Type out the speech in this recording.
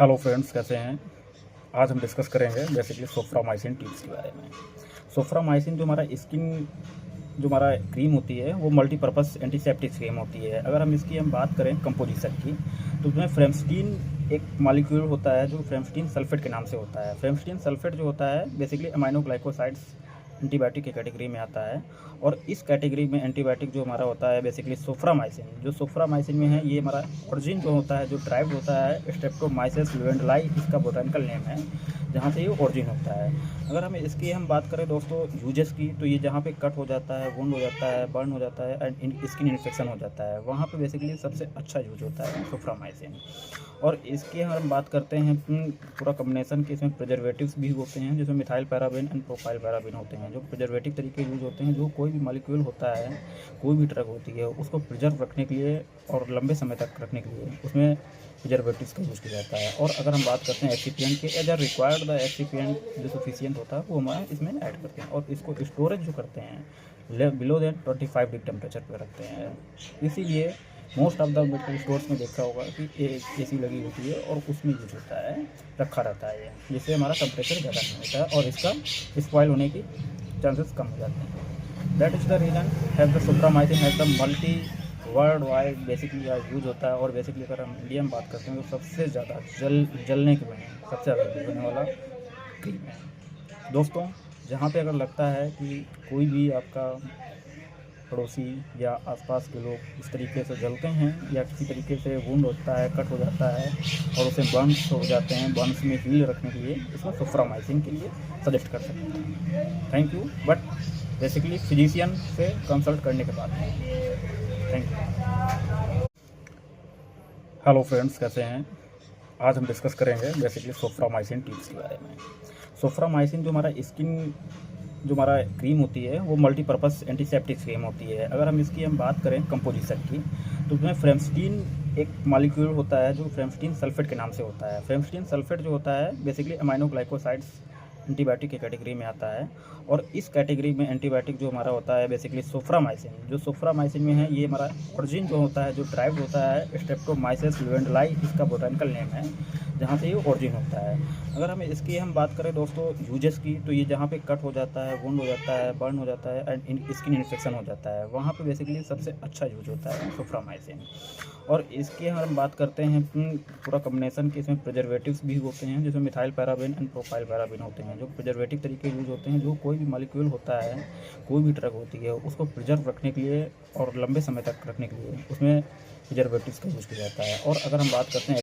Hello friends, कैसे हैं। आज हम डिस्कस करेंगे बेसिकली सोफ्रामाइसिन टिप्स के बारे में। सोफ्रामाइसिन जो हमारा क्रीम होती है वो मल्टीपर्पज़ एंटीसेप्टिक क्रीम होती है। अगर हम बात करें कंपोजिशन की, तो उसमें फ्रेमस्टीन एक मॉलिक्यूल होता है जो फ्रेमस्टीन सल्फेट के नाम से होता है। फ्रेमस्टीन सल्फेट जो होता है बेसिकली अमाइनो ग्लाइकोसाइड्स एंटीबायोटिक की कैटेगरी में आता है। और इस कैटेगरी में एंटीबायोटिक जो हमारा होता है बेसिकली सोफ्रामाइसिन, जो सोफ्रामाइसिन में है, ये हमारा ओरिजिन जो होता है, जो ड्राइव होता है स्ट्रेप्टोमाइसिस ल्यूवेंडलाई, इसका बोटानिकल नेम है, जहाँ से ये ओरिजिन होता है। अगर हम बात करें दोस्तों यूजेस की, तो ये जहाँ पे कट हो जाता है, वुंड हो जाता है, बर्न हो जाता है एंड स्किन इन्फेक्शन हो जाता है, वहाँ पे बेसिकली सबसे अच्छा यूज होता है सोफ्रामाइसिन। और इसकी हम बात करते हैं पूरा कॉम्बिनेशन के, इसमें प्रिजर्वेटिव्स भी होते हैं, जिसमें methyl paraben and propyl paraben होते हैं, जो प्रिजर्वेटिव तरीके यूज होते हैं। जो कोई भी मॉलिक्यूल होता है, कोई भी ड्रग होती है, उसको प्रिजर्व रखने के लिए और लंबे समय तक रखने के लिए उसमें प्रिजर्वेटिव्स का यूज़ किया जाता है। और अगर हम बात करते हैं एक्सिपिएंट के, as are required the excipient जो सफिशिएंट होता है वो हमारा इसमें ऐड करते हैं। और इसको स्टोरेज जो करते हैं बिलो देन 25 डिग्री टेम्परेचर पर रखते हैं। इसीलिए most of the medical stores में देखा होगा कि AC लगी होती है और उसमें यूज होता है, रखा रहता है ये, जिससे हमारा टेम्परेचर ज़्यादा नहीं होता है और इसका स्पॉइल होने की चांसेस कम हो जाते हैं। That is the reason has the Soframycin has the multi world wide basically use होता है। और बेसिकली अगर हम इंडिया में बात करते हैं तो सबसे ज़्यादा जलने के बने सबसे ज़्यादा यूज होने वाला क्रीम है दोस्तों। जहाँ पे अगर लगता है कि कोई भी आपका पड़ोसी या आसपास के लोग इस तरीके से जलते हैं या किसी तरीके से वुंड होता है, कट हो जाता है और उसे बर्न्स हो जाते हैं, बर्न्स में हील रखने के लिए इसमें सोफ्रामाइसिन के लिए सजेस्ट कर सकते हैं। Thank you, but basically physician से कंसल्ट करने के बाद। Thank you. हेलो फ्रेंड्स, कैसे हैं। आज हम डिस्कस करेंगे बेसिकली सोफ्रामाइसिन टिप्स के बारे में। सोफ्रामाइसिन जो हमारा क्रीम होती है वो मल्टीपर्पज़ एंटीसेप्टिक क्रीम होती है। अगर हम बात करें कंपोजिशन की, तो उसमें फ्रेमस्टीन एक मॉलिक्यूल होता है जो फ्रेमस्टीन सल्फेट के नाम से होता है। फ्रेमस्टीन सल्फेट जो होता है बेसिकली अमाइनो ग्लाइकोसाइड्स एंटीबायोटिक की कैटेगरी में आता है। और इस कैटेगरी में एंटीबायोटिक जो हमारा होता है बेसिकली सोफ्रामाइसिन, जो सोफ्रामाइसिन में है, ये हमारा ओरिजिन जो होता है, जो ड्राइव होता है स्ट्रेप्टोमाइसिस ल्यूवेंडलाई, इसका बोटानिकल नेम है, जहाँ से ये ओरिजिन होता है। अगर हम बात करें दोस्तों यूजेस की, तो ये जहाँ पे कट हो जाता है, वुंड हो जाता है, बर्न हो जाता है एंड स्किन इन्फेक्शन हो जाता है, वहाँ पे बेसिकली सबसे अच्छा यूज होता है सोफ्रामाइसिन। और इसकी हम बात करते हैं पूरा कॉम्बिनेशन के, इसमें प्रिजर्वेटिव्स भी होते हैं, जिसमें methyl paraben and propyl paraben होते हैं, जो प्रिजर्वेटिव तरीके यूज होते हैं। जो कोई भी मॉलिक्यूल होता है, कोई भी ड्रग होती है, उसको प्रिजर्व रखने के लिए और लंबे समय तक रखने के लिए उसमें प्रिजर्वेटिव्स का यूज़ किया जाता है। और अगर हम बात करते हैं